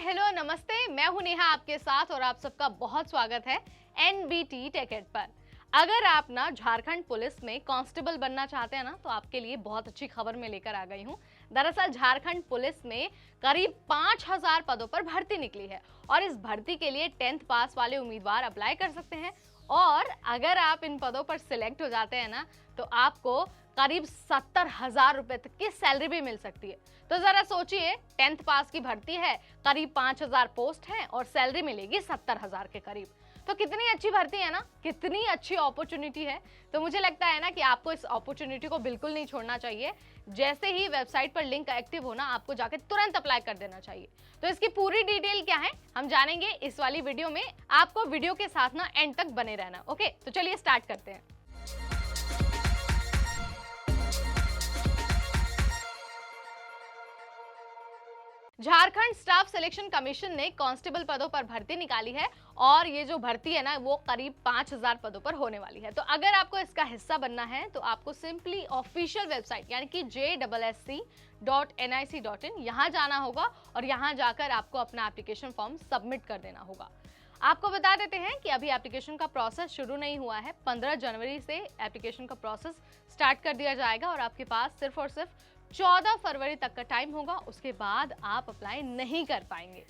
Hello नमस्ते, मैं हूं नेहा आपके साथ और आप सबका बहुत स्वागत है एनबीटी टेकेड पर। अगर आप ना झारखंड पुलिस में कांस्टेबल बनना चाहते हैं ना, तो आपके लिए बहुत अच्छी खबर मैं लेकर आ गई हूं। दरअसल झारखंड पुलिस में करीब 5000 पदों पर भर्ती निकली है और इस भर्ती के लिए 10th पास वाले उम्मीदवार अप्लाई कर सकते हैं। और अगर आप इन पदों पर सिलेक्ट हो जाते हैं ना, तो आपको करीब 70,000 रुपए तक की सैलरी भी मिल सकती है। तो जरा सोचिए, 10th पास की भर्ती है, करीब 5000 पोस्ट हैं और सैलरी मिलेगी 70,000 के करीब। तो कितनी अच्छी भर्ती है ना, कितनी अच्छी अपॉर्चुनिटी है। तो मुझे लगता है ना कि आपको इस अपॉर्चुनिटी को बिल्कुल नहीं छोड़ना चाहिए। जैसे ही वेबसाइट पर लिंक एक्टिव हो ना, आपको जाकर तुरंत अप्लाई कर देना चाहिए। तो इसकी पूरी डिटेल क्या है हम जानेंगे इस वाली वीडियो में। आपको वीडियो के साथ ना एंड तक बने रहना। ओके, तो चलिए स्टार्ट करते हैं। झारखंड स्टाफ सिलेक्शन कमीशन ने कांस्टेबल पदों पर भर्ती निकाली है और ये जो भर्ती है ना, वो करीब 5000 पदों पर होने वाली है। तो अगर आपको इसका हिस्सा बनना है तो आपको सिंपली ऑफिशियल वेबसाइट यानी कि jssc.nic.in यहाँ जाना होगा और यहाँ जाकर आपको अपना एप्लीकेशन फॉर्म सबमिट कर देना होगा। आपको बता देते हैं कि अभी एप्लीकेशन का प्रोसेस शुरू नहीं हुआ है। 15 जनवरी से एप्लीकेशन का प्रोसेस स्टार्ट कर दिया जाएगा और आपके पास सिर्फ और सिर्फ 14 फरवरी तक का टाइम होगा। उसके बाद आप अप्लाई नहीं कर पाएंगे।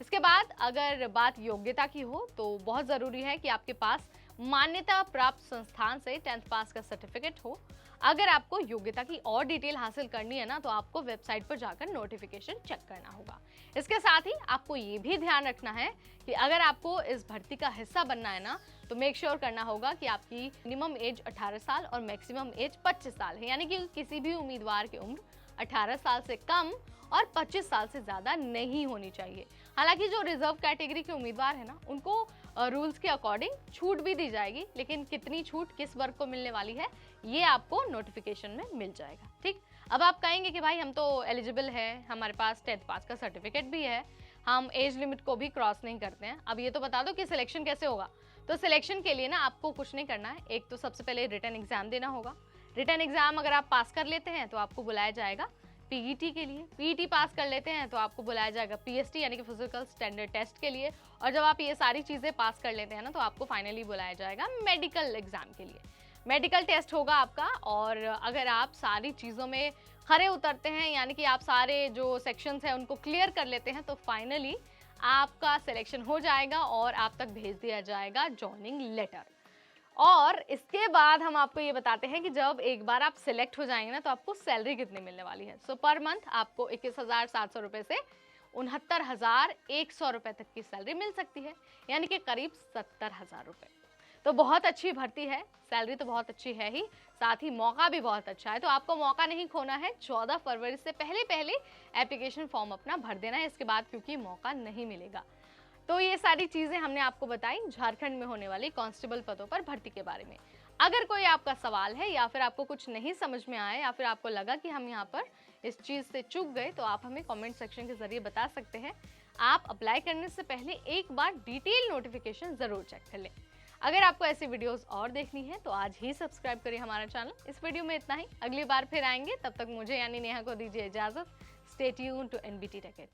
इसके बाद अगर बात योग्यता की हो तो बहुत ज़रूरी है कि आपके पास मान्यता प्राप्त संस्थान से 10th पास का सर्टिफिकेट हो। अगर आपको योग्यता की और डिटेल हासिल करनी है ना, तो आपको वेबसाइट पर जाकर नोटिफिकेशन चेक करना होगा। इसके साथ ही आपको ये भी ध्यान रखना है कि अगर आपको इस भर्ती का हिस्सा बनना है ना, तो मेक श्योर करना होगा कि आपकी मिनिमम एज 18 साल और मैक्सिमम एज 25 साल है। यानी कि किसी भी उम्मीदवार की उम्र 18 साल से कम और 25 साल से ज़्यादा नहीं होनी चाहिए। हालांकि जो रिजर्व कैटेगरी के उम्मीदवार है ना, उनको रूल्स के अकॉर्डिंग छूट भी दी जाएगी, लेकिन कितनी छूट किस वर्ग को मिलने वाली है ये आपको नोटिफिकेशन में मिल जाएगा। ठीक, अब आप कहेंगे कि भाई हम तो एलिजिबल है, हमारे पास 10th पास का सर्टिफिकेट भी है, हम एज लिमिट को भी क्रॉस नहीं करते हैं। अब ये तो बता दो कि सिलेक्शन कैसे होगा। तो सिलेक्शन के लिए ना आपको कुछ नहीं करना है। एक तो सबसे पहले रिटन एग्जाम देना होगा। रिटन एग्जाम अगर आप पास कर लेते हैं तो आपको बुलाया जाएगा पीईटी के लिए। पीईटी पास कर लेते हैं तो आपको बुलाया जाएगा पीएसटी यानी कि फिजिकल स्टैंडर्ड टेस्ट के लिए। और जब आप ये सारी चीज़ें पास कर लेते हैं ना, तो आपको फाइनली बुलाया जाएगा मेडिकल एग्जाम के लिए। मेडिकल टेस्ट होगा आपका, और अगर आप सारी चीज़ों में खरे उतरते हैं, यानी कि आप सारे जो सेक्शंस हैं उनको क्लियर कर लेते हैं, तो फाइनली आपका सिलेक्शन हो जाएगा और आप तक भेज दिया जाएगा जॉइनिंग लेटर। और इसके बाद हम आपको ये बताते हैं कि जब एक बार आप सिलेक्ट हो जाएंगे ना, तो आपको सैलरी कितनी मिलने वाली है। सो पर मंथ आपको 21,700 रुपये से 69,100 रुपये तक की सैलरी मिल सकती है, यानी कि करीब 70,000 रुपये। तो बहुत अच्छी भर्ती है, सैलरी तो बहुत अच्छी है ही, साथ ही मौका भी बहुत अच्छा है। तो आपको मौका नहीं खोना है। 14 फरवरी से पहले पहले एप्लीकेशन फॉर्म अपना भर देना है, इसके बाद क्योंकि मौका नहीं मिलेगा। तो ये सारी चीज़ें हमने आपको बताई झारखंड में होने वाली कांस्टेबल पदों पर भर्ती के बारे में। अगर कोई आपका सवाल है या फिर आपको कुछ नहीं समझ में आया या फिर आपको लगा कि हम यहाँ पर इस चीज़ से चूक गए, तो आप हमें कमेंट सेक्शन के जरिए बता सकते हैं। आप अप्लाई करने से पहले एक बार डिटेल नोटिफिकेशन ज़रूर चेक कर लें। अगर आपको ऐसी वीडियोस और देखनी है तो आज ही सब्सक्राइब करिए हमारा चैनल। इस वीडियो में इतना ही, अगली बार फिर आएंगे। तब तक मुझे यानी नेहा को दीजिए इजाज़त। Stay tuned to NBT टेकेड।